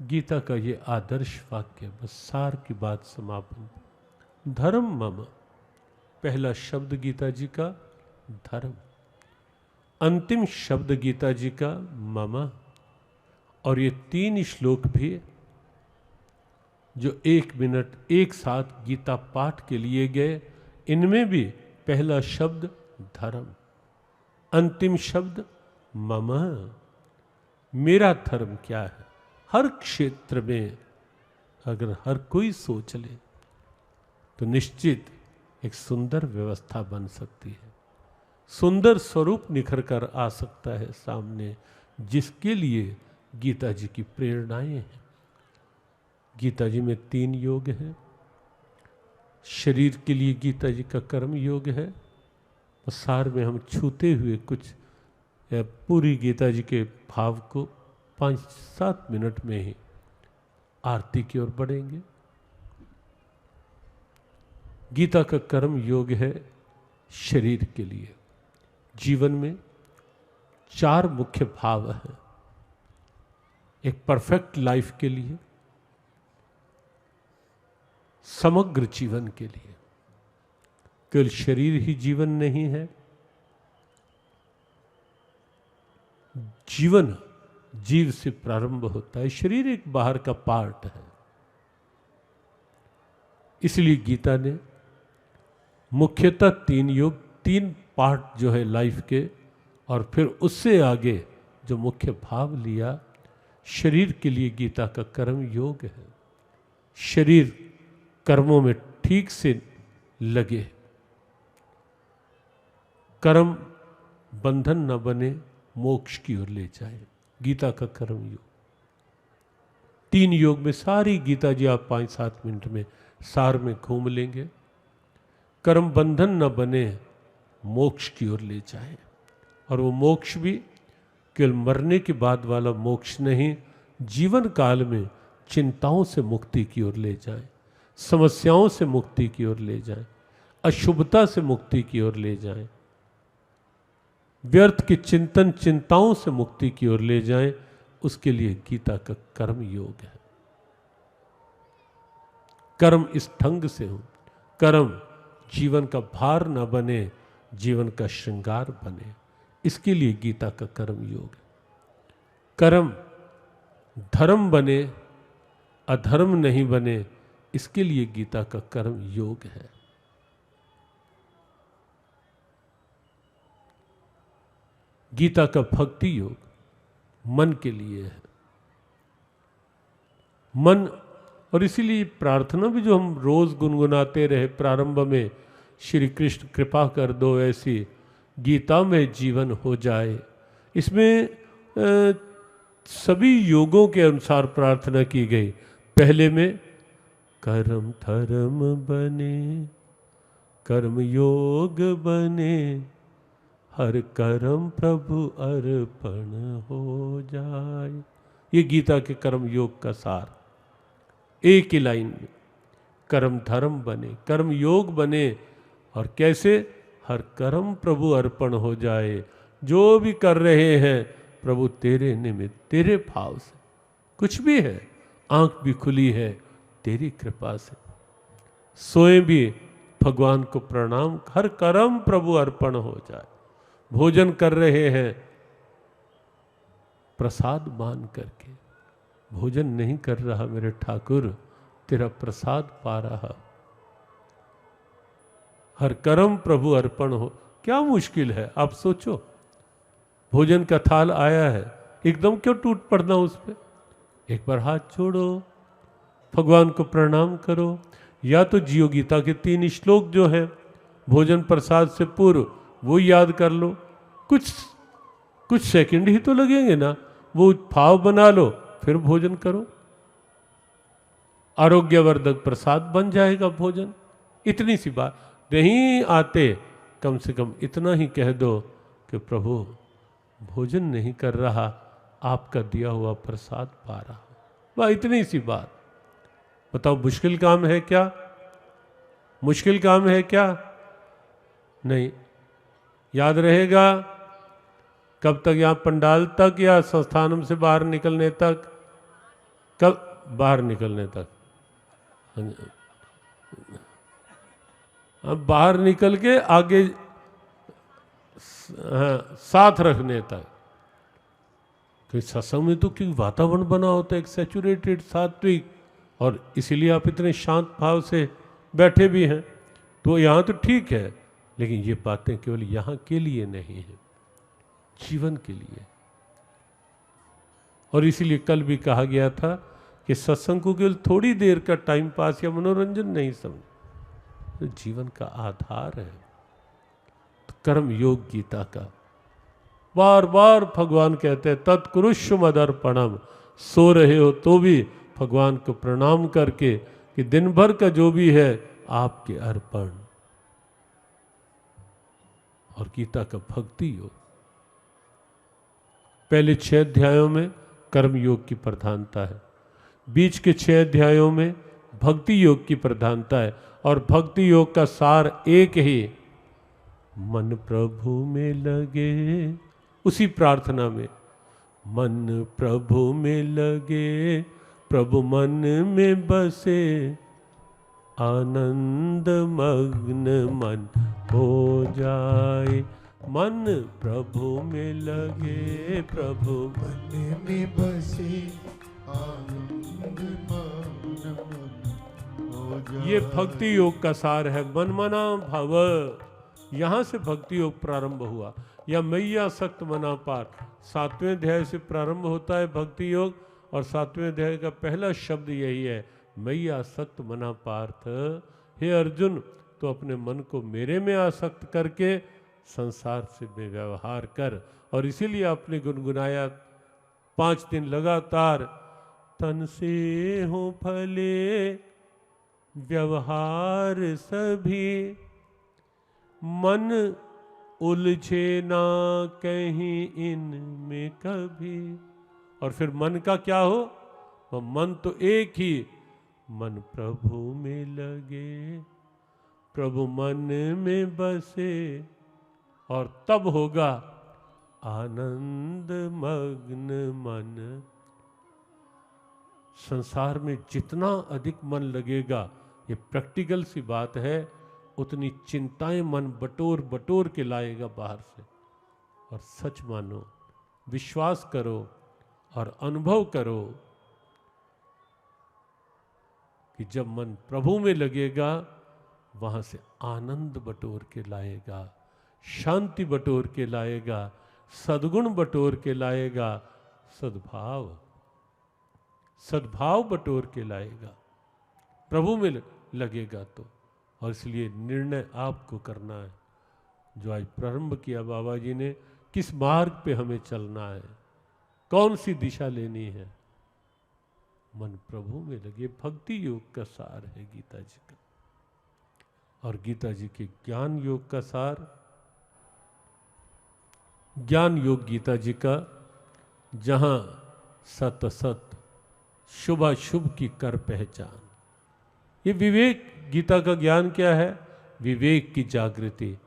गीता का ये आदर्श वाक्य, बस सार की बात समापन। धर्म मम, पहला शब्द गीता जी का धर्म, अंतिम शब्द गीता जी का मम, और ये 3 श्लोक भी जो 1 मिनट एक साथ गीता पाठ के लिए गए, इनमें भी पहला शब्द धर्म, अंतिम शब्द मम। मेरा धर्म क्या है? हर क्षेत्र में अगर हर कोई सोच ले तो निश्चित एक सुंदर व्यवस्था बन सकती है, सुंदर स्वरूप निखर कर आ सकता है सामने, जिसके लिए गीता जी की प्रेरणाएं हैं। गीता जी में 3 योग हैं। शरीर के लिए गीता जी का कर्म योग है। तो सार में हम छूते हुए कुछ पूरी गीता जी के भाव को 5-7 मिनट में ही आरती की ओर बढ़ेंगे। गीता का कर्म योग है शरीर के लिए। जीवन में 4 मुख्य भाव हैं। एक परफेक्ट लाइफ के लिए, समग्र जीवन के लिए। केवल शरीर ही जीवन नहीं है, जीवन जीव से प्रारंभ होता है। शरीर एक बाहर का पार्ट है। इसलिए गीता ने मुख्यतः 3 योग, 3 पार्ट जो है लाइफ के, और फिर उससे आगे जो मुख्य भाव लिया, शरीर के लिए गीता का कर्म योग है। शरीर कर्मों में ठीक से लगे, कर्म बंधन न बने, मोक्ष की ओर ले जाए। गीता का कर्म योग 3 योग में सारी गीता जी आप 5-7 मिनट में सार में घूम लेंगे। कर्म बंधन न बने, मोक्ष की ओर ले जाए। और वो मोक्ष भी केवल मरने के बाद वाला मोक्ष नहीं, जीवन काल में चिंताओं से मुक्ति की ओर ले जाए, समस्याओं से मुक्ति की ओर ले जाए, अशुभता से मुक्ति की ओर ले जाए, व्यर्थ के चिंतन चिंताओं से मुक्ति की ओर ले जाए। उसके लिए गीता का कर्म योग है। कर्म इस ढंग से हो, कर्म जीवन का भार न बने, जीवन का श्रृंगार बने, इसके लिए गीता का कर्म योग है। कर्म धर्म बने, अधर्म नहीं बने, इसके लिए गीता का कर्म योग है। गीता का भक्ति योग मन के लिए है। मन, और इसीलिए प्रार्थना भी जो हम रोज गुनगुनाते रहे प्रारंभ में, श्री कृष्ण कृपा कर दो ऐसी गीता में जीवन हो जाए, इसमें सभी योगों के अनुसार प्रार्थना की गई। पहले में कर्म धर्म बने, कर्म योग बने, हर कर्म प्रभु अर्पण हो जाए। ये गीता के कर्म योग का सार। एक ही लाइन में कर्म धर्म बने, कर्म योग बने, और कैसे? हर कर्म प्रभु अर्पण हो जाए। जो भी कर रहे हैं प्रभु तेरे निमित्त, तेरे भाव से, कुछ भी है, आंख भी खुली है तेरी कृपा से, सोए भी भगवान को प्रणाम, हर कर्म प्रभु अर्पण हो जाए। भोजन कर रहे हैं प्रसाद मान करके, भोजन नहीं कर रहा मेरे ठाकुर, तेरा प्रसाद पा रहा, हर कर्म प्रभु अर्पण हो। क्या मुश्किल है? आप सोचो, भोजन का थाल आया है, एकदम क्यों टूट पड़ना उस पर? एक बार हाथ जोड़ो, भगवान को प्रणाम करो, या तो जियो गीता के 3 श्लोक जो है भोजन प्रसाद से पूर्व, वो याद कर लो। कुछ सेकंड ही तो लगेंगे ना, वो भाव बना लो, फिर भोजन करो, आरोग्यवर्धक प्रसाद बन जाएगा भोजन। इतनी सी बात। नहीं आते, कम से कम इतना ही कह दो कि प्रभु भोजन नहीं कर रहा, आपका दिया हुआ प्रसाद पा रहा। वह इतनी सी बात। बताओ मुश्किल काम है क्या? मुश्किल काम है क्या? नहीं। याद रहेगा कब तक? यहाँ पंडाल तक या संस्थानम से बाहर निकलने तक? कब बाहर निकलने तक, अब बाहर निकल के आगे साथ रखने तक। कि सत्संग में तो क्योंकि वातावरण बना होता है एक सैचुरेटेड सात्विक, और इसीलिए आप इतने शांत भाव से बैठे भी हैं। तो यहाँ तो ठीक है, लेकिन ये बातें केवल यहाँ के लिए नहीं है, जीवन के लिए। और इसीलिए कल भी कहा गया था कि सत्संग को केवल थोड़ी देर का टाइम पास या मनोरंजन नहीं समझ, तो जीवन का आधार है। तो कर्म योग गीता का बार बार भगवान कहते हैं तत्कुरुष्व मदर्पणम, सो रहे हो तो भी भगवान को प्रणाम करके कि दिन भर का जो भी है आपके अर्पण। और गीता का भक्ति योग, पहले 6 अध्यायों में कर्म योग की प्रधानता है, बीच के 6 अध्यायों में भक्ति योग की प्रधानता है, और भक्ति योग का सार एक ही, मन प्रभु में लगे। उसी प्रार्थना में मन प्रभु में लगे, प्रभु मन में बसे, आनंद मग्न मन हो जाए। मन प्रभु में लगे, प्रभु मन में बसे, आनंद मग्न मन हो जाए। ये भक्ति योग का सार है। मन मना भव, यहाँ से भक्ति योग प्रारंभ हुआ, या मैया सक्त मना पार, 7वें अध्याय से प्रारंभ होता है भक्ति योग। और 7वें अध्याय का पहला शब्द यही है, मैया सक्त मना पार्थ। हे अर्जुन, तो अपने मन को मेरे में आसक्त करके संसार से व्यवहार कर। और इसीलिए आपने गुनगुनाया 5 दिन लगातार, तन से हो फले व्यवहार सभी, मन उलझे ना कहीं इनमें कभी। और फिर मन का क्या हो, वह मन तो एक ही, मन प्रभु में लगे, प्रभु मन में बसे, और तब होगा आनंद मग्न मन। संसार में जितना अधिक मन लगेगा, ये प्रैक्टिकल सी बात है, उतनी चिंताएं मन बटोर बटोर के लाएगा बाहर से। और सच मानो, विश्वास करो और अनुभव करो कि जब मन प्रभु में लगेगा, वहां से आनंद बटोर के लाएगा, शांति बटोर के लाएगा, सद्गुण बटोर के लाएगा, सद्भाव बटोर के लाएगा, प्रभु में लगेगा तो। और इसलिए निर्णय आपको करना है, जो आज प्रारंभ किया बाबा जी ने, किस मार्ग पे हमें चलना है, कौन सी दिशा लेनी है। मन प्रभु में लगे, भक्ति योग का सार है गीता जी का। और गीता जी के ज्ञान योग का सार, ज्ञान योग गीता जी का, जहां सत असत शुभाशुभ की कर पहचान। ये विवेक, गीता का ज्ञान क्या है, विवेक की जागृति।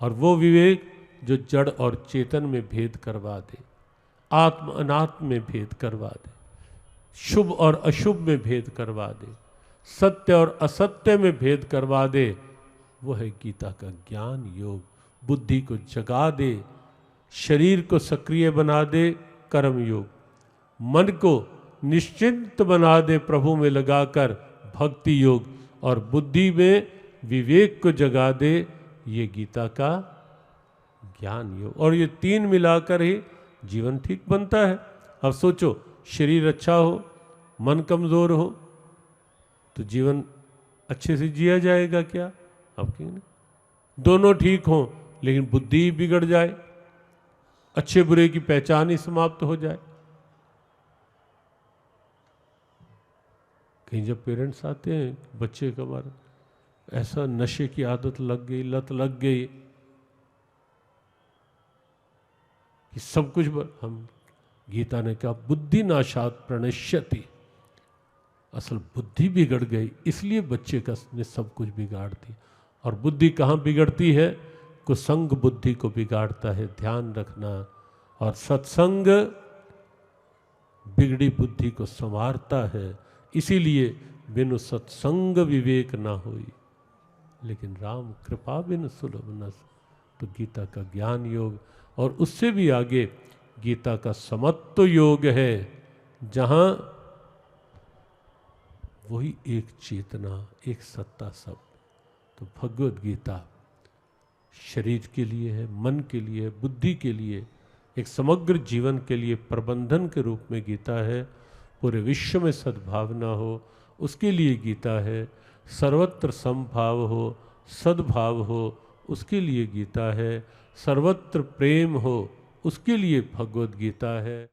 और वो विवेक जो जड़ और चेतन में भेद करवा दे, आत्म अनात्म में भेद करवा दे, शुभ और अशुभ में भेद करवा दे, सत्य और असत्य में भेद करवा दे, वो है गीता का ज्ञान योग। बुद्धि को जगा दे, शरीर को सक्रिय बना दे, कर्म योग। मन को निश्चिंत बना दे, प्रभु में लगाकर, भक्ति योग। और बुद्धि में विवेक को जगा दे, ये गीता का ज्ञान योग। और ये 3 मिलाकर ही जीवन ठीक बनता है। अब सोचो, शरीर अच्छा हो, मन कमजोर हो, तो जीवन अच्छे से जिया जाएगा क्या? अब क्यों नहीं? दोनों ठीक हों, लेकिन बुद्धि बिगड़ जाए, अच्छे बुरे की पहचान ही समाप्त हो जाए। कहीं जब पेरेंट्स आते हैं, बच्चे का हमारा ऐसा नशे की आदत लग गई, लत लग गई कि सब कुछ हम, गीता ने कहा बुद्धि नाशात प्रणश्यति, असल बुद्धि बिगड़ गई, इसलिए बच्चे का ने सब कुछ बिगाड़ दी। और बुद्धि कहाँ बिगड़ती है? कुसंग बुद्धि को बिगाड़ता है, ध्यान रखना। और सत्संग बिगड़ी बुद्धि को संवारता है। इसीलिए बिनु सत्संग विवेक ना होई, लेकिन राम कृपा बिनु सुलभ न। तो गीता का ज्ञान योग, और उससे भी आगे गीता का समत्व योग है, जहां वही एक चेतना, एक सत्ता सब। तो भगवत गीता शरीर के लिए है, मन के लिए, बुद्धि के लिए, एक समग्र जीवन के लिए प्रबंधन के रूप में गीता है। पूरे विश्व में सद्भावना हो उसके लिए गीता है, सर्वत्र समभाव हो, सद्भाव हो उसके लिए गीता है, सर्वत्र प्रेम हो उसके लिए भगवत गीता है।